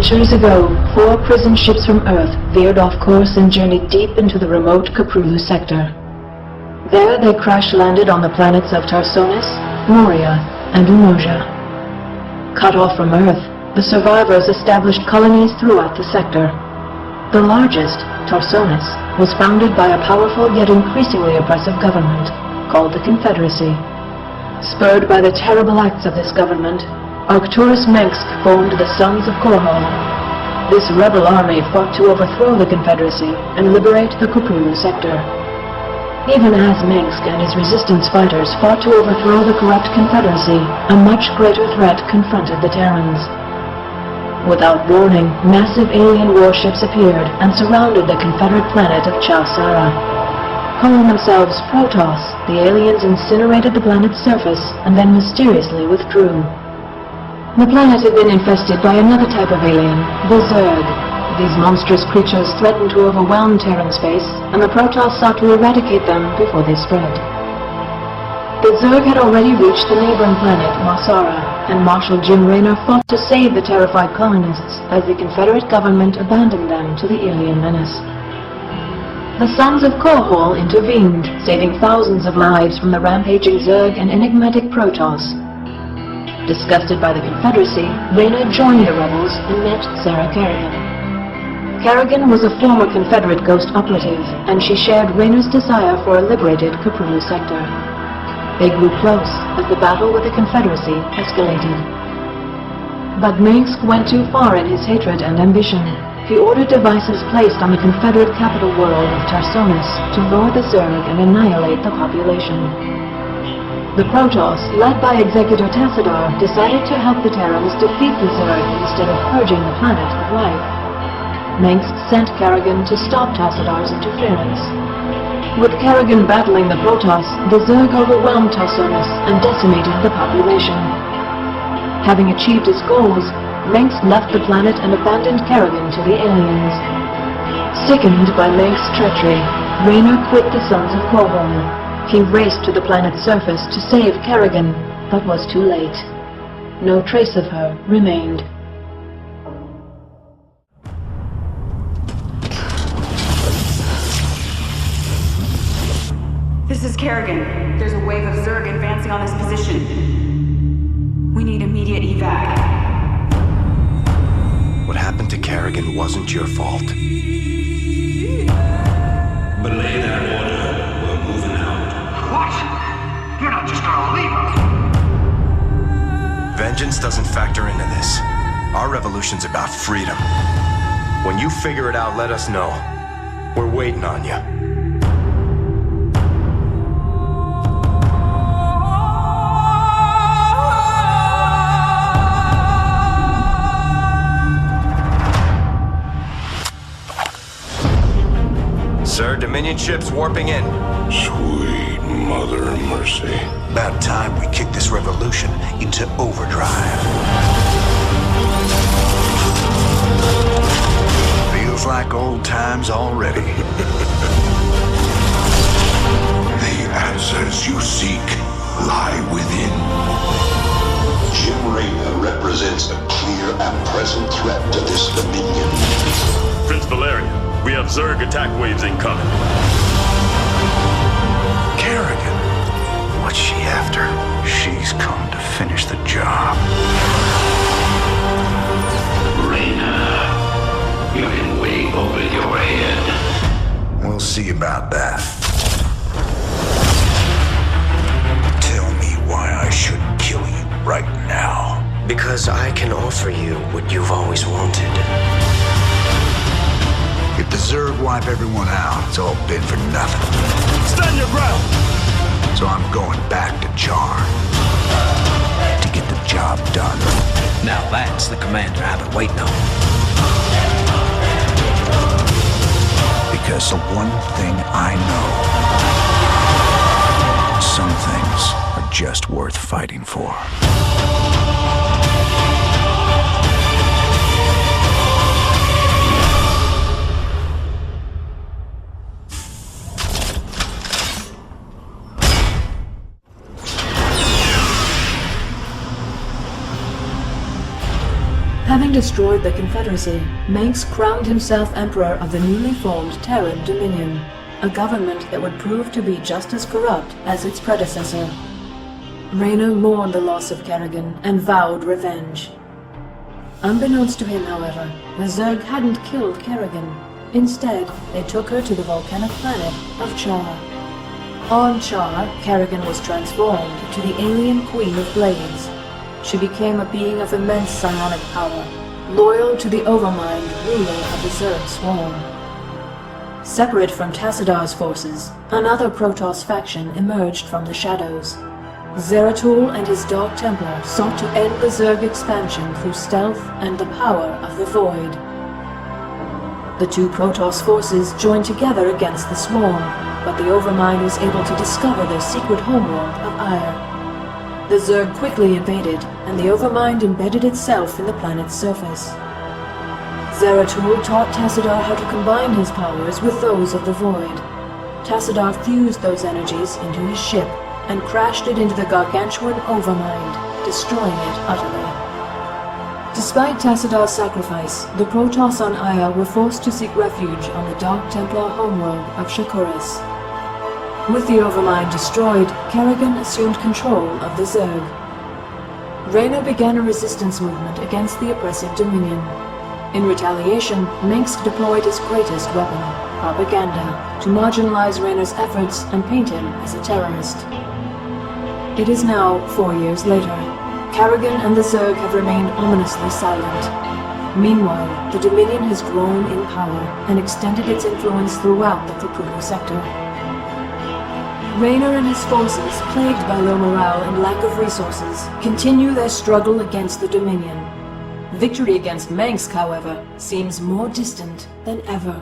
Centuries ago, 4 prison ships from Earth veered off course and journeyed deep into the remote Caprulu sector. There they crash-landed on the planets of Tarsonis, Moria, and Umoja. Cut off from Earth, the survivors established colonies throughout the sector. The largest, Tarsonis, was founded by a powerful yet increasingly oppressive government called the Confederacy. Spurred by the terrible acts of this government, Arcturus Mengsk formed the Sons of Korhal. This rebel army fought to overthrow the Confederacy and liberate the Caprulu sector. Even as Mengsk and his resistance fighters fought to overthrow the corrupt Confederacy, a much greater threat confronted the Terrans. Without warning, massive alien warships appeared and surrounded the Confederate planet of Chowsara. Calling themselves Protoss, the aliens incinerated the planet's surface and then mysteriously withdrew. The planet had been infested by another type of alien, the Zerg. These monstrous creatures threatened to overwhelm Terran space, and the Protoss sought to eradicate them before they spread. The Zerg had already reached the neighboring planet, Masara, and Marshal Jim Raynor fought to save the terrified colonists as the Confederate government abandoned them to the alien menace. The Sons of Korhal intervened, saving thousands of lives from the rampaging Zerg and enigmatic Protoss. Disgusted by the Confederacy, Raynor joined the rebels and met Sarah Kerrigan. Kerrigan was a former Confederate ghost operative, and she shared Raynor's desire for a liberated Caprulu sector. They grew close as the battle with the Confederacy escalated. But Mengsk went too far in his hatred and ambition. He ordered devices placed on the Confederate capital world of Tarsonis to lure the Zerg and annihilate the population. The Protoss, led by Executor Tassadar, decided to help the Terrans defeat the Zerg instead of purging the planet of life. Mengsk sent Kerrigan to stop Tassadar's interference. With Kerrigan battling the Protoss, the Zerg overwhelmed Tarsonis and decimated the population. Having achieved his goals, Mengsk left the planet and abandoned Kerrigan to the aliens. Sickened by Mengsk's treachery, Raynor quit the Sons of Korhal. He raced to the planet's surface to save Kerrigan, but was too late. No trace of her remained. This is Kerrigan. There's a wave of Zerg advancing on this position. We need immediate evac. What happened to Kerrigan wasn't your fault. Belay that order. We're moving out. What? You're not just gonna leave us! Vengeance doesn't factor into this. Our revolution's about freedom. When you figure it out, let us know. We're waiting on you. Sir, Dominion ships warping in. Sweet mother of mercy. About time we kick this revolution into overdrive. Feels like old times already. The answers you seek lie within. Jim Raynor represents a clear and present threat to this Dominion. Prince Valerian, we have Zerg attack waves incoming. Kerrigan. What's she after? She's come to finish the job. Raynor, you're in way over your head. We'll see about that. Tell me why I should kill you right now. Because I can offer you what you've always wanted. If the Zerg wipe everyone out, it's all been for nothing. Stand your ground! So I'm going back to Jar to get the job done. Now that's the commander I've been waiting on. Because the one thing I know, some things are just worth fighting for. Having destroyed the Confederacy, Manx crowned himself Emperor of the newly formed Terran Dominion, a government that would prove to be just as corrupt as its predecessor. Raynor mourned the loss of Kerrigan and vowed revenge. Unbeknownst to him, however, the Zerg hadn't killed Kerrigan. Instead, they took her to the volcanic planet of Char. On Char, Kerrigan was transformed to the alien Queen of Blades. She became a being of immense psionic power, loyal to the Overmind, ruler of the Zerg Swarm. Separate from Tassadar's forces, another Protoss faction emerged from the shadows. Zeratul and his Dark Templar sought to end the Zerg expansion through stealth and the power of the Void. The two Protoss forces joined together against the Swarm, but the Overmind was able to discover their secret homeworld of Ire. The Zerg quickly invaded, and the Overmind embedded itself in the planet's surface. Zeratul taught Tassadar how to combine his powers with those of the Void. Tassadar fused those energies into his ship, and crashed it into the gargantuan Overmind, destroying it utterly. Despite Tassadar's sacrifice, the Protoss on Aya were forced to seek refuge on the Dark Templar homeworld of Shakuras. With the Overmind destroyed, Kerrigan assumed control of the Zerg. Raynor began a resistance movement against the oppressive Dominion. In retaliation, Minsk deployed his greatest weapon, propaganda, to marginalize Raynor's efforts and paint him as a terrorist. It is now 4 years later. Kerrigan and the Zerg have remained ominously silent. Meanwhile, the Dominion has grown in power and extended its influence throughout the Cthulhu sector. Raynor and his forces, plagued by low morale and lack of resources, continue their struggle against the Dominion. Victory against Mansk, however, seems more distant than ever.